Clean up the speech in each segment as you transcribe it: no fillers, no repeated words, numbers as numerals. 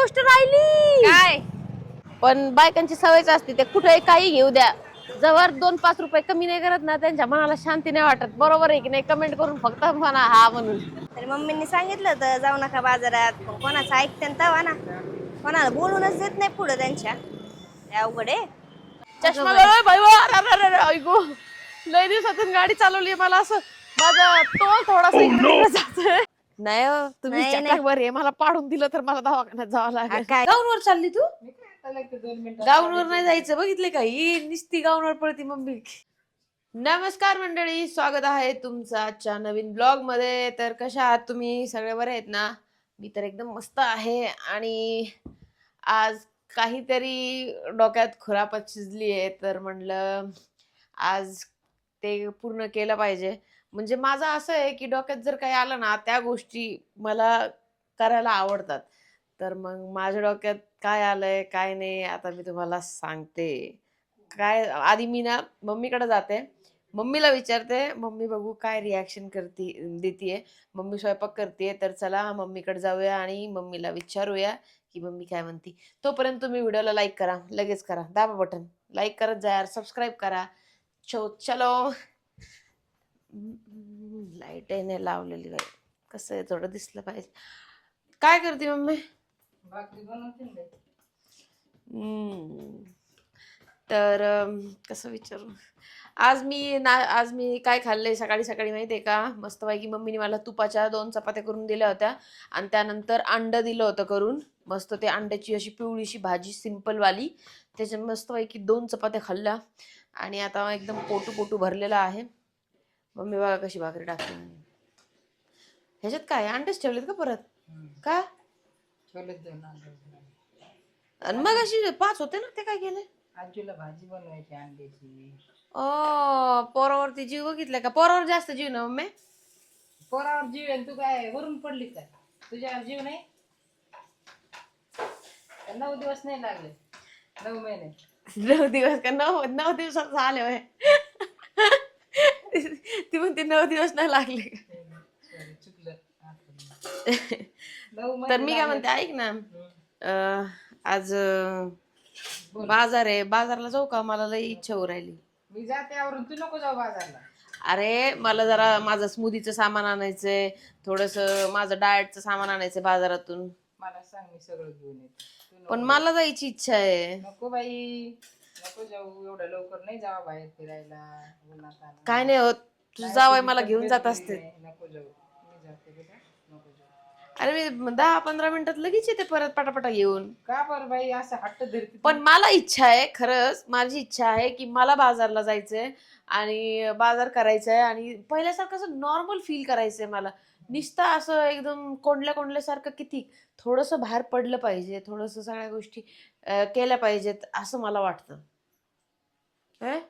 गोष्ट राहिली काय? पण बायकांची सवयच असते ते कुठे काही घेऊ द्या जवळ 2-5 रुपये कमी नाही करत ना त्यांच्या मनाला शांती नाही वाटत. बरोबर आहे की नाही? कमेंट करून फक्त म्हणा हा म्हणून. तरी मम्मींनी सांगितलं होतं जाऊ नका बाजारात, पण कोणाचं ऐकते तवा ना, कोणाला बोलूनच देत नाही पुढे त्यांच्या. अवघड आहे. चष्मा गळोय भाई ऐकू लय दिवसातून गाडी चालवली मला असं माझा तोल थोडासा इकडे जातोय. नाही हो, तुम्ही नाही, चटाक बर आहे मला पाडून दिलं तर मला दवाखान्यात जावं लागेल. काय? गाऊनवर चालली तू? गाऊनवर नाही जायचं बघितले का ही निस्ती गाऊनवर पडती मम्मी. नमस्कार मंडळी, स्वागत आहे तुमचं आजच्या नवीन ब्लॉग मध्ये. तर कशा आहात तुम्ही? सगळे बरे आहेत ना? मी तर एकदम मस्त आहे. आणि आज काहीतरी डोक्यात खुरापत शिजली आहे तर म्हणलं आज ते पूर्ण केलं पाहिजे. म्हणजे माझं असं आहे की डोक्यात जर काही आलं ना त्या गोष्टी मला करायला आवडतात. तर मग माझ्या डोक्यात काय आलंय काय नाही आता मी तुम्हाला सांगते. काय आधी मी ना मम्मीकडे जाते, मम्मीला विचारते, मम्मी बघू काय रिॲक्शन देतीये. मम्मी स्वयंपाक करते तर चला मम्मीकडे जाऊया आणि मम्मीला विचारूया की मम्मी काय म्हणती. तोपर्यंत तुम्ही व्हिडिओला लाईक करा, लगेच करा, दाबा बटन लाईक करत जा यार, सबस्क्राईब करा. चलो लाईट आहे नाही लावलेली बाई, कसं आहे थोडं दिसलं पाहिजे. काय करते मम्मी? तर कसं विचारू आज मी काय खाल्लंय सकाळी सकाळी माहितीये का? मस्तपैकी मम्मीने मला तुपाच्या 2 चपात्या करून दिल्या होत्या आणि त्यानंतर अंड दिलं होतं करून. मस्त ते अंड्याची अशी पिवळीशी भाजी सिंपल वाली, त्याच्या मस्तपैकी 2 चपात्या खाल्ल्या आणि आता एकदम पोटू भरलेला आहे. मम्मी बघा कशी भाकरी टाकते. ह्याच्यात काय अंडेच ठेवलेत का परत? का आणि मग अशी 5 होते ना, ते काय केले? आजीला भाजी बनवायची अंड्याची. पोरावरती जीव बघितलाय का? पोरावर जास्त जीव ना मम्मी? पोरावर जीव आहे, तू काय वरून पडली काय? तुझ्यावर जीव नाही? 9 दिवस नाही लागले, 9 महिने. 9 दिवस का? 9 दिवसात झाले होय. ती म्हणते 9 दिवस नाही लागले का? Sorry, चुकलं. तर मी काय म्हणते ऐक ना, आज बाजार आहे, बाजारला जाऊ का? मला लई इच्छा होऊ राहिली. मी जाते आवरून, तू नको जाऊ बाजारला. अरे मला जरा माझं स्मूदीचं सामान आणायचंय, थोडस माझं डाएटचं सामान आणायचंय बाजारातून. मला सांग, मी सगळं घेऊन येते. तू पण नको मला जायची इच्छा आहे. नको बाई, नको जाऊ, एवढ्या लवकर नाही जावा बाहेर फिरायला उन्हात. काय नाही होत, तुझं जावई मला घेऊन जात असते. नको जाऊ, मी जाते बेटा, नको जाऊ. अरे मी 10-15 मिनिटात लगेच येते परत पटापटा घेऊन. का बरं बाई असं हट्ट धरते? पण मला इच्छा आहे, खरंच माझी इच्छा आहे की मला बाजारला जायचंय आणि बाजार करायचंय आणि पहिल्यासारखं असं नॉर्मल फील करायचंय मला. नुसतं असं एकदम कोंडल्यासारखं किती थोडस बाहेर पडलं पाहिजे, थोडस सगळ्या गोष्टी केल्या पाहिजेत असं मला वाटतं. नाही.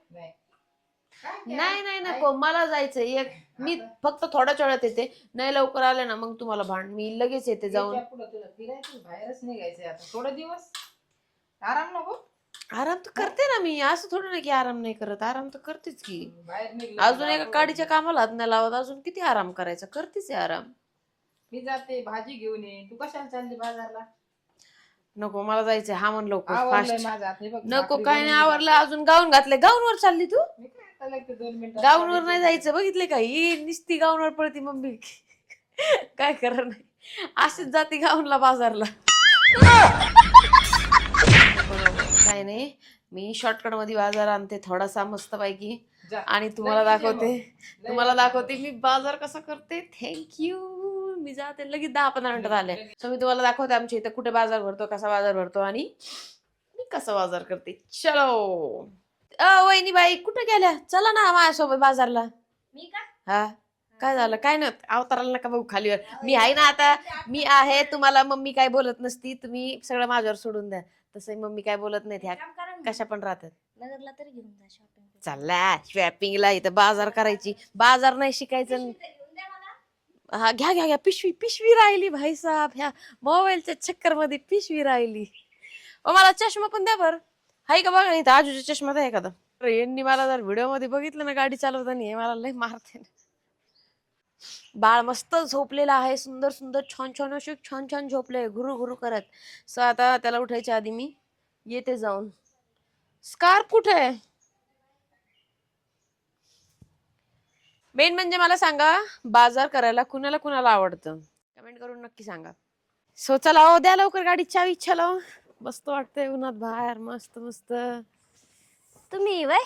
नाही नाही नको, मला जायचंय. मी फक्त थोड्याच वेळात येते, नाही लवकर आले ना मग तुम्हाला भांड, मी लगेच येते जाऊन. तुला फिरायचं, बाहेरच निघायचंय आता थोडे दिवस. आराम नको? आराम तर करते ना मी, असं थोडं नाही की आराम नाही करत, आराम तर करतेच की. बाहेर निघ. अजून एका काडीच्या कामाला हात नाही लावत, अजून किती आराम करायचा, करतेच आहे आराम. मी जाते भाजी घेऊन ये, तू कशाला चालली बाजारला? नको मला जायचंय, हा म्हण लवकर आवरलंय फास्ट. माझं आता, हे बघ, नको भाकरी काय नाही बनवली आवरलं, अजून गाऊन घातलंय. गाऊनवर चालली तू? मी काय आता लागते 2 मिनिटं. गाऊनवर नाही जायचं बघितले का? ही निस्ती गाऊनवर पडती मम्मी. काय करा नाही, अशीच जाते गाऊनला बाजारला. काय नाही, मी शॉर्टकट मध्ये बाजार आणते थोडासा मस्त पैकी आणि तुम्हाला दाखवते मी बाजार कसा करते. थँक्यू. मी जाते लगेच 10-15 मिनिटात आले. तर मी तुम्हाला दाखवते आमच्या इथे कुठे बाजार भरतो, कसा बाजार भरतो आणि मी कसा बाजार करते. चलो वहिनी बाई कुठे गेल्या? चला ना माझ्यासोबत बाजारला. मी का? हा काय झालं? काय नाही अवताराला नका बघू खालीवर, मी आहे ना आता. मी आहे, तुम्हाला मम्मी काय बोलत नसती, तुम्ही सगळं माझ्यावर सोडून द्या. तसं मम्मी काय बोलत नाही, ह्या कशा पण राहतात. नगरला तरी घेऊन जा शॉपिंग. चला शॉपिंगला, इथं बाजार करायची, बाजार नाही शिकायचं. हा घ्या पिशवी राहिली भाई साहेब, ह्या मोबाईलच्या चक्कर मध्ये पिशवी राहिली. मला चष्मा पण द्या बर, हाय का बघा इथं आजूच्या चष्मा द्या एखादा. यांनी मला जर व्हिडिओ मध्ये बघितलं ना गाडी चालवताना, हे मला लय मारते. बाळ मस्त झोपलेला आहे, सुंदर सुंदर छान छान असे छान छान झोपले घुरू घुरू करत. सो आता त्याला उठायच्या आधी मी येते जाऊन. स्कार्फ कुठे आहे? मेन म्हणजे मला सांगा, बाजार करायला कुणाला कुणाला आवडतं कमेंट करून नक्की सांगा. सो चला हो, द्या लवकर गाडी चावी. चला मस्त वाटतंय उन्हात बाहेर, मस्त मस्त. तुम्ही वय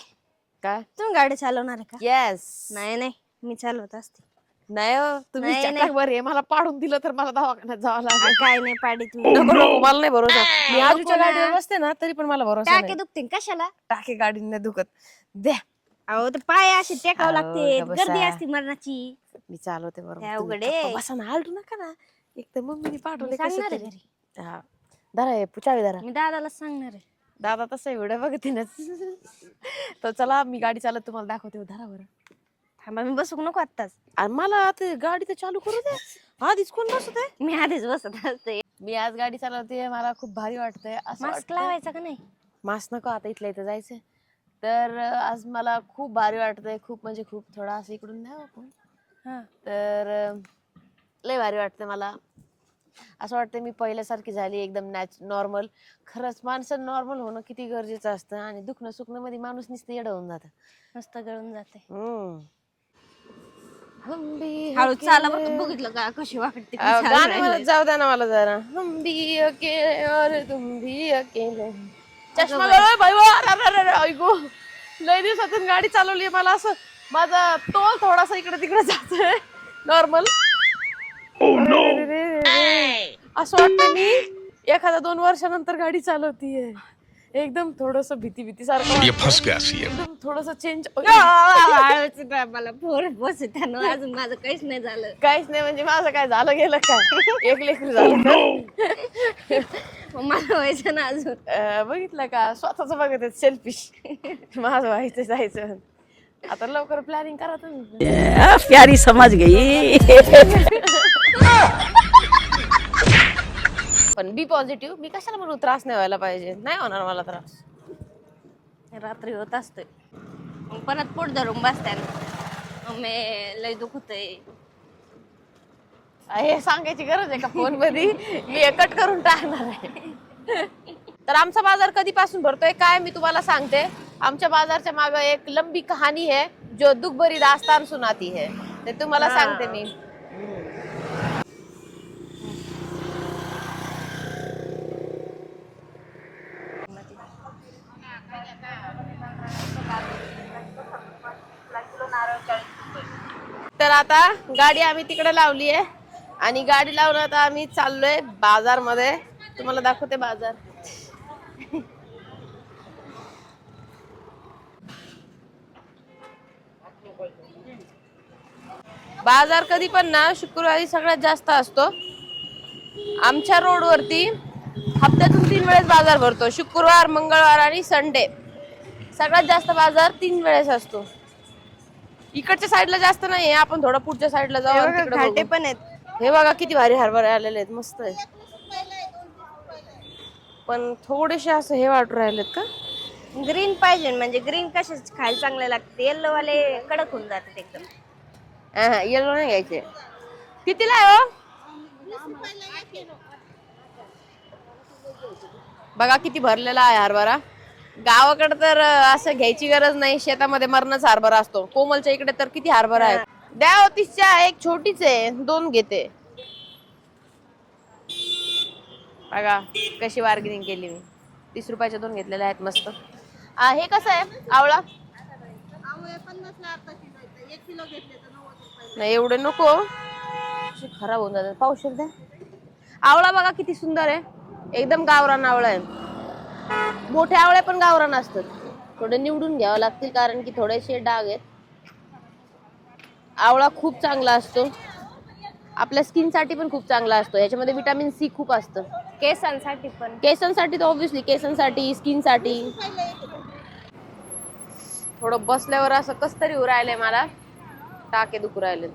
काय तुम्ही गाडी चालवणार आहे का? येस. नाही नाही, मी चालवत असते. नाही हो, तुम्ही नाही, नाही. चक्कर आहे, मला पाडून दिलं तर मला दवाखान्यात जावं लागेल. काय नाही पाडी तुम्ही. नको नको, मला नाही भरोसा. मी आजूच्या नको ना. गाडीवर बसते ना तरी पण मला भरोसा टाके नाही. दुखते कशाला? टाके गाडीने दुखत. द्या अहो ते पाय असे टेकावं अहो, लागते, का बसा. गर्दी असते मरणाची. मी चालवते बरोबर. काय तुम्ही अवघड आहे. गप्प बसा ना, आलटू नका ना. एक तर मम्मीने पाठवले मी कसं सांगणार आहे तरी. घरी. हा धरा हे पुचावी धरा. मी दादाला सांगणार आहे. दादा तसा व्हिडिओ बघते ना. तर चला मी गाडी चालत तुम्हाला दाखवते. धरा बरं. थांबा, मी बसू नको आत्ताच. आणि मला आता गाडी तर चालू करू दे. आधीच कोण बसत आहे? मी आधीच बसत असते. मी आज गाडी चालवते, मला खूप भारी वाटतंय. असं मास्क वाटतंय लावायचा का नाही? मास्क नको, आता इथल्या इथं जायचंय. तर आज मला खूप भारी वाटतंय, खूप म्हणजे खूप. थोडा असं इकडून द्या आपण. हा. तर लय भारी वाटतंय मला. असं वाटतंय मी पहिल्यासारखी झाली, एकदम नॉर्मल. खरंच माणसं नॉर्मल होणं किती गरजेचं असतं. आणि दुखणं सुखणं मध्ये माणूस नुसतं येडं होऊन जातं. मस्त गळून जाते. हळू चाला बघितलं का कशी वाटते? गाणं मला जाऊ द्या ना मला जरा. हम भी अकेले और तुम भी अकेले. चष्मा गळोय भाई. ऐकू लय दिवसातून गाडी चालवली, मला असं माझा तोल थोडासा इकडे तिकडे जातोय नॉर्मल. असं वाटतं मी एखाद्या 2 वर्षानंतर गाडी चालवतीये. एकदम थोडस भीती सारखं. एकदम थोडस चेंज. मला फोर बस त्यानं अजून माझं काहीच नाही झालं. काहीच नाही म्हणजे माझं काय झालं गेलं काय? एक लेकरू झालं का? मला व्हायचं ना अजून. बघितलं का, स्वतःच बघत आहेत सेल्फिश. माझं व्हायचं जायचं. आता लवकर प्लॅनिंग करा तुम्ही. प्यारी समझ गई. पण बी पॉझिटिव्ह. मी कशाला म्हणून त्रास नाही व्हायला पाहिजे. नाही होणार मला त्रास. रात्री होत असतोय, मग परत पोट धरून बसत्या. मी लय दुखतंय. हे सांगायची गरज आहे का फोन मध्ये? मी कट करून टाकणार आहे. तर आमचा बाजार कधीपासून भरतोय काय मी तुम्हाला सांगते. आमच्या बाजारच्या मागे एक लंबी कहाणी है, जो दुख भरी दास्तान सुनाती है. ते तुम्हाला सांगते मी. तर आता गाडी आम्ही तिकडे लावली आहे आणि गाडी लावून आता आम्ही चाललोय बाजार मध्ये. तुम्हाला दाखवते बाजार. बाजार कधी पण ना शुक्रवारी सगळ्यात जास्त असतो. आमच्या रोड वरती हप्त्यातून 3 वेळेस बाजार भरतो. शुक्रवार, मंगळवार आणि संडे. सगळ्यात जास्त बाजार 3 वेळेस असतो. इकडच्या साईडला जास्त नाहीये, आपण थोडं पुढच्या साईडला जाऊ आणि तिकडे घाटे बघू. पण आहेत. हे बघा किती भारी हरभरे आलेले आहेत, मस्त आहे. पण थोडेसे असं हे वाटू राहिलेत का? ग्रीन पाहिजे, म्हणजे ग्रीन कशा खायला चांगले लागते. येल्लो वाले कडक होऊन जातात एकदम. येलो नाही घ्यायचे. कितीला आहे हो? बघा किती भरलेला आहे हरभरा. गावाकडे तर असं घ्यायची गरज नाही, शेतामध्ये मरणाचा हरभरा असतो. कोमलच्या इकडे तर किती हरभरा आहे. द्या हो 30च्या, एक छोटीच आहे, 2 घेते. बघा कशी बार्गेनिंग केली मी. 30 रुपयाच्या 2 घेतलेल्या आहेत मस्त. हे कसं आहे आवळा? नाही एवढे नको, खराब होऊन जातात. पावशेर द्या. आवळा बघा किती सुंदर आहे, एकदम गावरान आवळा आहे. मोठे आवळे पण गावरान असतात. थोडे निवडून घ्यावं लागतील कारण की थोडेसे डाग आहेत. आवळा खूप चांगला असतो, आपल्या स्किन साठी पण खूप चांगला असतो. याच्यामध्ये विटामिन सी खूप असतं. केसांसाठी पण. केसांसाठी तर ऑब्व्हियसली, केसांसाठी, स्किन साठी. थोडं बसल्यावर असं कस तरी होऊ राहिलंय मला, टाके दुखू राहिले.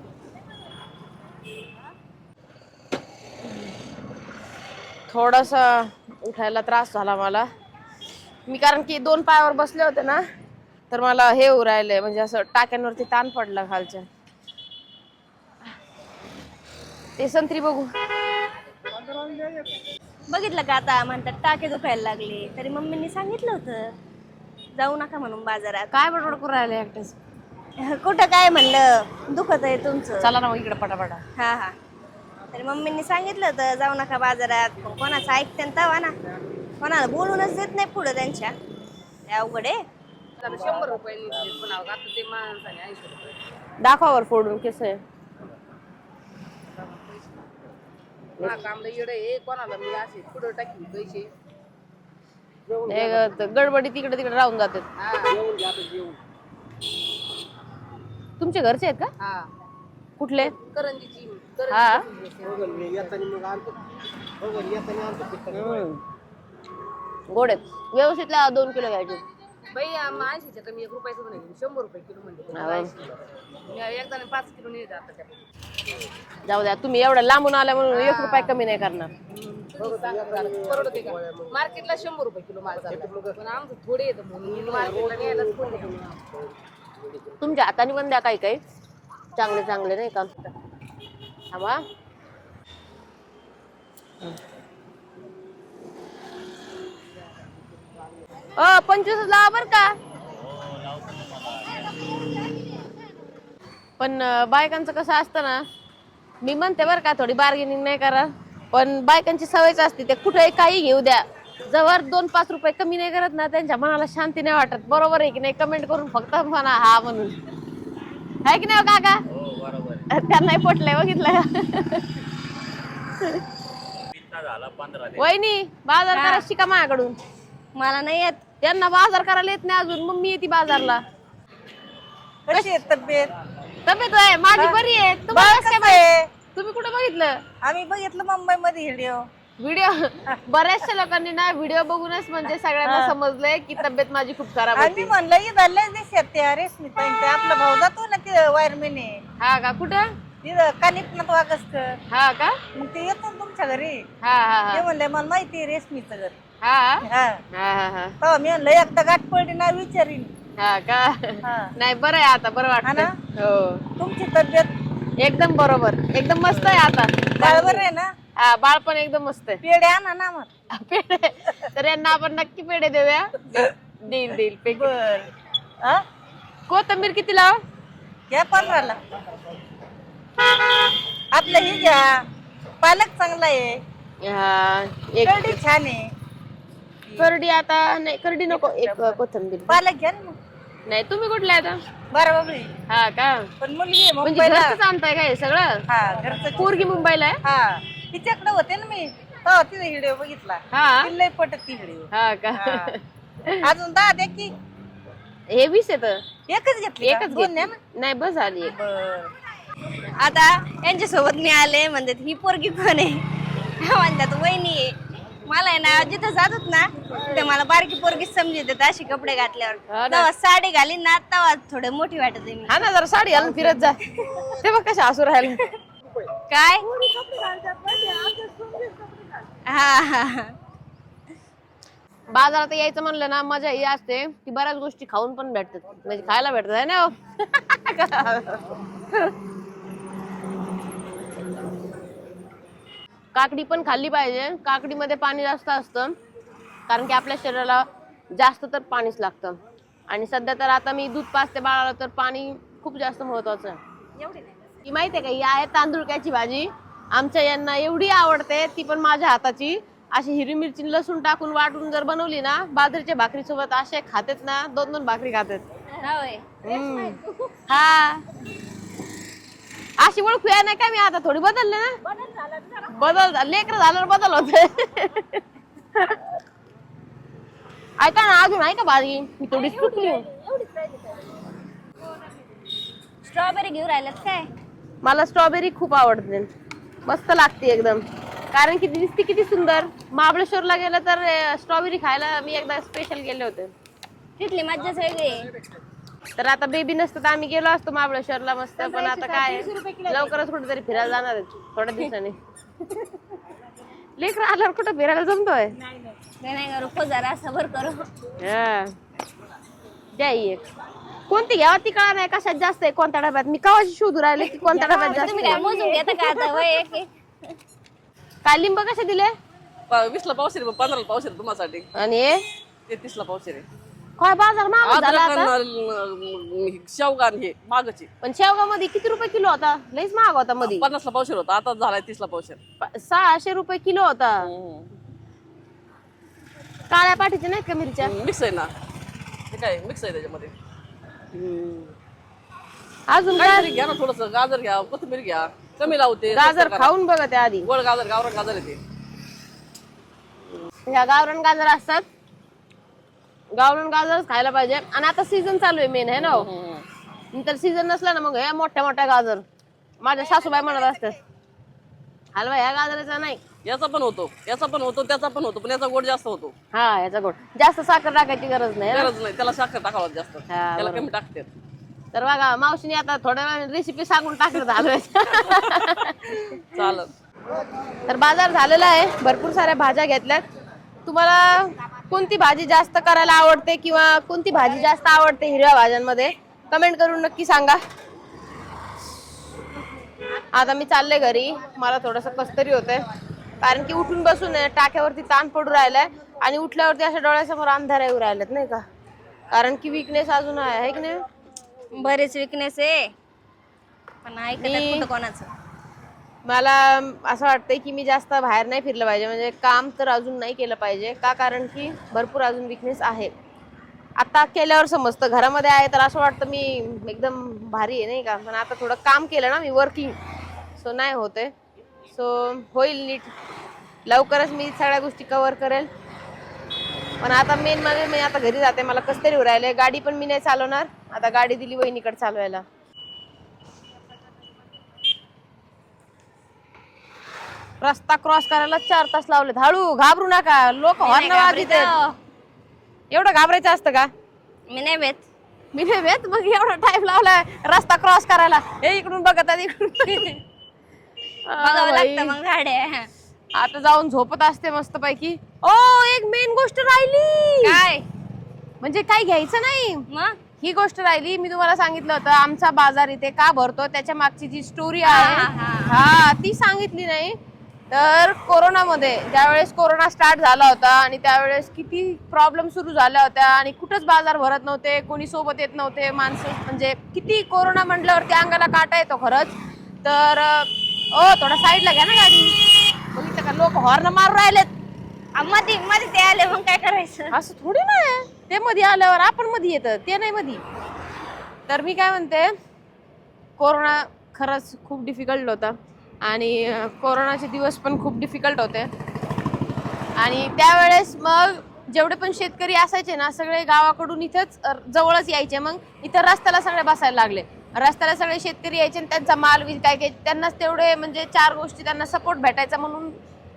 थोडस उठायला त्रास झाला मला. मी कारण की 2 पायावर बसले होते ना, तर मला हे होऊ राहिलंय, म्हणजे असं टाक्यांवरती ताण पडला खालच्या. ते संत्री बघू. बघितलं का आता म्हणतात टाके दुखायला लागले, तरी मम्मींनी सांगितलं होतं जाऊ नका म्हणून बाजारात. काय बडबड करू राहिले एकटेच. कुठं काय म्हणलं, दुखत आहे तुमचं. चला ना मग इकडे पटापटा. हा हा. तरी मम्मींनी सांगितलं होतं जाऊ नका बाजारात, पण कोणाचं ऐकते तवा ना, कोणाला बोलूनच देत नाही पुढं त्यांच्या. अवघड आहे. 100 रुपये पण आता ते माणसाने 80 रुपये दाखवावर फोडून कसं आहे. काम येडं आहे कोणाला मी असे पुढं टाकी पैसे गडबडी तिकडे तिकडे राहून जातात. तुमचे घरचे आहेत का? हा कुठले? करंजीची हा गोड आहेत. व्यवस्थित 2 किलो घ्यायचे. बाई 80च्या कमी 1 रुपयाचं नाही 100 रुपये किलो म्हणजे एकदा 5 किलो नाही जात त्या. जाऊ द्या, तुम्ही एवढं लांबून आल्या म्हणून 1 रुपया कमी नाही करणार. परवडते का? मार्केटला 100 रुपये किलो माल चालला, पण आमचं थोडे येतं म्हणून मार्केटला न्यायलाच कोण नाही. तुमच्या हाताने पण द्या काही काही चांगले चांगले नाही का. थांबा. 25 लावा बर का. पण बायकांचं कसं असतं ना, मी म्हणते बरं का थोडी बार्गेनिंग नाही करा, पण बायकांची सवयच असते ते कुठे काही घेऊ द्या, जवळ 2-5 रुपये कमी नाही करत ना त्यांच्या मनाला शांती नाही वाटत. बरोबर आहे की नाही? कमेंट करून फक्त म्हणा हा म्हणून. आहे की नाही काका? त्यांना पटलंय बघितलं. वहिनी बाजार करा शिका माझ्याकडून. मला नाही येत. त्यांना बाजार करायला येत नाही अजून, मग मी येते बाजारला. कशी आहे तब्येत? तब्येत आहे माझी बरी आहे. तुम्हाला कसं काय माहित? तुम्ही कुठं बघितलं? आम्ही बघितलं मुंबई मध्ये व्हिडिओ. बऱ्याचशा लोकांनी ना व्हिडिओ बघूनच म्हणजे सगळ्यांना समजलंय की तब्येत माझी खूप खराब आम्ही होती. म्हणलं इथं दिसत ते रेशमी ताई, ते आपला भाऊ जातो ना ते वायरमेने हा का? कुठं? तिथं कानिपनाथ वागस्त. हा का? मग ते येतो ना तुमच्या घरी. हा हा ते हा म्हणले मला माहिती आहे रेशमीचं घर. हा हा हा हा हा तेव्हा मी म्हणलं एकदा गाठ पडली ना विचारीन. हा का? हा. नाही बरं आहे आता, बरं हा वाटतं. ना? हो तुमची तब्येत एकदम बरोबर, एकदम मस्त आहे आता. बरोबर आहे ना? हा बाळ पण एकदम मस्त आहे. पेढे आणा ना मग. पेढे तर यांना आपण नक्की पेढे देऊया. देईल पैकी. बर. हा? कोथिंबीर किती लाव? घ्या 15ला. आपलं ही घ्या, पालक चांगला आहे, हा एक करडी छान आहे. करडी आता नाही, करडी नको, एक कोथिंबीर. पालक घ्या ना मग. नाही तुम्ही कुठले आता? बरं बाबळी. हा का? पण मुलगी आहे म्हणजे मुंबईला. घरच आणताय काय सगळं? हा घरचं. पोरगी मुंबईला आहे? हा तिच्याकडे होते ना मी, हो तिचा व्हिडिओ बघितला. हा तिला लय पटत ती व्हिडिओ. हा का? अजून 10 द्या की. हे 20 येत. एकच घेतली का? एकच दोन द्या घेतली. ना. नाही बस आली एक. बर. आता यांच्यासोबत मी आले, म्हणतात ही पोरगी कोण आहे? म्हणतात वहिनी आहे. मला आहे ना जिथं जातात ना तिथे मला बारकी पोरगी समजतात अशी कपडे हा घातल्यावर. ना. तेव्हा साडी घालीन ना तेव्हा थोडं मोठी वाटत आहे मी. हा ना, जरा साडी घालून फिरत जा. ते बघ कशा हसू राहिला. काय? हा हा हा. बाजारात यायचं म्हणलं ना मजा ही असते की बऱ्याच गोष्टी खाऊन पण भेटतात, म्हणजे खायला भेटत आहे ना. काकडी पण खाल्ली पाहिजे. काकडीमध्ये पाणी जास्त असतं, कारण की आपल्या शरीराला जास्त तर पाणीच लागतं. आणि सध्या तर आता मी दूध पाजते बाळाला, तर पाणी खूप जास्त महत्वाचं आहे. ही माहिती आहे का? ही आहे तांदुळक्याची भाजी. आमच्या यांना एवढी आवडते, ती पण माझ्या हाताची. अशी हिरवी मिरची लसूण टाकून वाटून जर बनवली ना बाजरीच्या भाकरी सोबत, असे खातेत ना 2-2 भाकरी खातेत. हा अशी ओळखू नाही का मी आता थोडी बदलले ना. बदल लेकर झाल्यावर बदल होते. ऐका ना, अजून आहे का भाजी? मी थोडी सुटली. स्ट्रॉबेरी घेऊन राहिल्यात काय? मला स्ट्रॉबेरी खूप आवडते, मस्त लागते एकदम. कारण की ती दिसते किती सुंदर. महाबळेश्वरला गेलं तर स्ट्रॉबेरी खायला मी एकदा स्पेशल गेले होते. तिथली मज्जाच वेगळी आहे. तर आता बेबी नसतं तर आम्ही गेलो असतो महाबळेश्वरला मस्त. पण आता काय लवकरच कुठेतरी फिरायला जाणार आहे थोड्या दिवसांनी. लेकर आल्यावर कुठं फिरायला जमतोय? नाही करू जरा सबर करू. हा द्या एक. कोणती घ्यावा ती कळा नाही कशात जास्त आहे कोणत्या डब्यात. मी कवाची शोधू राहिले की कोणत्या डब्यात जास्त तुम्ही आहे. काय मोजून घेता का आता वय एक एक? काय लिंब कसे दिले 20ला पावशेर 15ला पावशेर तुम्हासाठी आणि हे? ते 30ला पावशेर आहे काय बाजार महाग झाला अद्रक आता. आणि शेवगा आणि हे मागची पण शेवगा मध्ये किती रुपये किलो होता? लईच महाग होता मध्ये. 50ला पावशेर होता आता झालाय 30ला पावशेर 600 रुपये किलो होता. काळ्या पाठीच्या नाही का मिरच्या? मिक्स आहे ना हे काय मिक्स आहे त्याच्यामध्ये अजून काय? काहीतरी घ्या ना थोडस गाजर घ्या कोथिंबीर घ्या कमी लावते गाजर खाऊन बघा त्या आधी. गोड गाजर गावरान गाजर येते ह्या गावरान गाजर असतात. गावरान गाजरच खायला पाहिजे. आणि आता सीझन चालू आहे मेन आहे ना हो. नंतर सीझन नसला ना मग हे मोठ्या मोठ्या गाजर. माझ्या सासूबाई म्हणत असतात हलवा ह्या गाजराचा नाही. याचा पण होतो त्याचा पण होतो पण याचा गोड जास्त होतो हा याचा गोड जास्त साखर टाकायची गरज नाही ना? गरज नाही त्याला साखर टाकावं जास्त त्याला बरोबर. कमी टाकते तर बघा मावशीने आता थोड्या वेळाने रेसिपी सांगून टाकलं हलव्याच्या. चालत तर बाजार झालेला आहे. भरपूर साऱ्या भाज्या घेतल्यात. तुम्हाला कोणती भाजी जास्त करायला आवडते किंवा कोणती भाजी जास्त आवडते हिरव्या भाज्यांमध्ये कमेंट करून नक्की सांगा. आता मी चालले घरी. मला थोडस कसतरी होतंय कारण की उठून बसून टाक्यावरती ताण पडू राहिलाय आणि उठल्यावरती अशा डोळ्यासमोर अंधार येऊ राहिलेत नाही का. कारण की विकनेस अजून आहे की नाही. बरेच विकनेस आहे पण ऐकत कुठं कोणाचं. मला असं वाटतंय की मी जास्त बाहेर नाही फिरलं पाहिजे. म्हणजे काम तर अजून नाही केलं पाहिजे का कारण की भरपूर अजून विकनेस आहे. आता केल्यावर समजतं. घरामध्ये आहे तर असं वाटतं मी एकदम भारी आहे नाही का. पण आता थोडं काम केलं ना मी वर्किंग सो नाही होते. सो होईल नीट लवकरच मी सगळ्या गोष्टी कव्हर करेल. पण आता मेन म्हणजे मी आता घरी जाते. मला कसं तरी राहिलंय. गाडी पण मी नाही चालवणार. आता गाडी दिली वहिनीकडे चालवायला. रस्ता क्रॉस करायला 4 तास लावलेत. हळू घाबरू नका. लोक हॉर्न वाजवत आहेत. एवढं घाबरायचं असतं का? मी नाही भेट मी नाही भेट मग एवढा टाइम लावलाय रस्ता क्रॉस करायला. हे इकडून बघत आहेत इकडून. बघावं लागतं मग झाडे. आता जाऊन झोपत असते मस्त पैकी. ओ एक मेन गोष्ट राहिली. काय म्हणजे काय घ्यायचं नाही मग ही गोष्ट राहिली. मी तुम्हाला सांगितलं होतं आमचा बाजार इथे का भरतो त्याच्या मागची जी स्टोरी आहे हा ती सांगितली नाही. तर कोरोनामध्ये ज्यावेळेस कोरोना स्टार्ट झाला होता आणि त्यावेळेस किती प्रॉब्लेम सुरू झाल्या होत्या आणि कुठंच बाजार भरत नव्हते. कोणी सोबत येत नव्हते माणसं. म्हणजे किती कोरोना म्हटल्यावरती अंगाला काटा येतो खरंच. तर थोडा साईडला घ्या ना गाडी. बघितलं का लोक हॉर्न मारून राहिलेत. मध्ये मध्ये ते आले मग काय करायचं. असं थोडी नाही. ते मध्ये आल्यावर आपण मध्ये येतं ते नाही मध्ये. तर मी काय म्हणते कोरोना खरंच खूप डिफिकल्ट होता आणि कोरोनाचे दिवस पण खूप डिफिकल्ट होते. आणि त्यावेळेस मग जेवढे पण शेतकरी असायचे ना सगळे गावाकडून इथंच जवळच यायचे. मग इथं रस्त्याला सगळे बसायला लागले. रस्त्याला सगळे शेतकरी यायचे आणि त्यांचा माल विकायचे. त्यांनाच तेवढे म्हणजे 4 गोष्टी त्यांना सपोर्ट भेटायचा म्हणून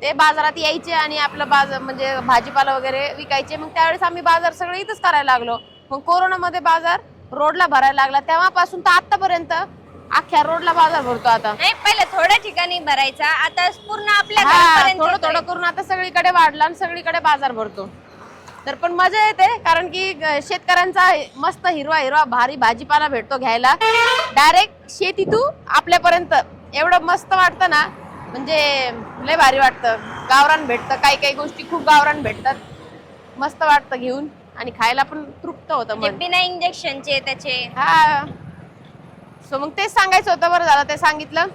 ते बाजारात यायचे आणि आपलं बाजार म्हणजे भाजीपाला वगैरे विकायचे. मग त्यावेळेस आम्ही बाजार सगळे इथंच करायला लागलो. मग कोरोनामध्ये बाजार रोडला भरायला लागला. तेव्हापासून तर आतापर्यंत अख्ख्या रोडला बाजार भरतो. आता नाही पहिले थोड्या ठिकाणी भरायचा आता पूर्ण आपल्या हा, घरापर्यंत थोडं येतोय. थोडं करून आता सगळीकडे वाढला आणि सगळीकडे बाजार भरतो. तर पण मजा येते कारण की शेतकऱ्यांचा मस्त हिरवा हिरवा भारी भाजीपाला भेटतो घ्यायला. डायरेक्ट शेतीतून आपल्यापर्यंत एवढं मस्त वाटतं ना. म्हणजे लय भारी वाटतं. गावरान भेटतं. काही काही गोष्टी खूप गावरान भेटतात. मस्त वाटतं घेऊन आणि खायला पण तृप्त होतं म्हणजे मन. बिना इंजेक्शनचे त्याचे. हा सो मग तेच सांगायचं होतं. बरं झालं ते सांगितलं.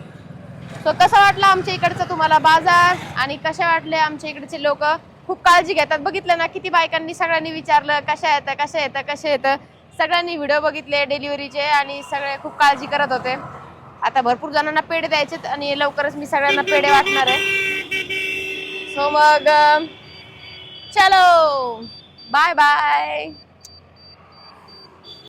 सो कसं वाटलं आमच्या इकडचं तुम्हाला बाजार आणि कसे वाटले आमच्या इकडचे लोक. खूप काळजी घेतात. बघितलं ना किती बायकांनी सगळ्यांनी विचारलं कशा येतं. सगळ्यांनी व्हिडिओ बघितले डिलिव्हरीचे आणि सगळे खूप काळजी करत होते. आता भरपूर जणांना पेढे द्यायचे आणि लवकरच मी सगळ्यांना पेढे वाटणार आहे. सो मग चलो बाय बाय.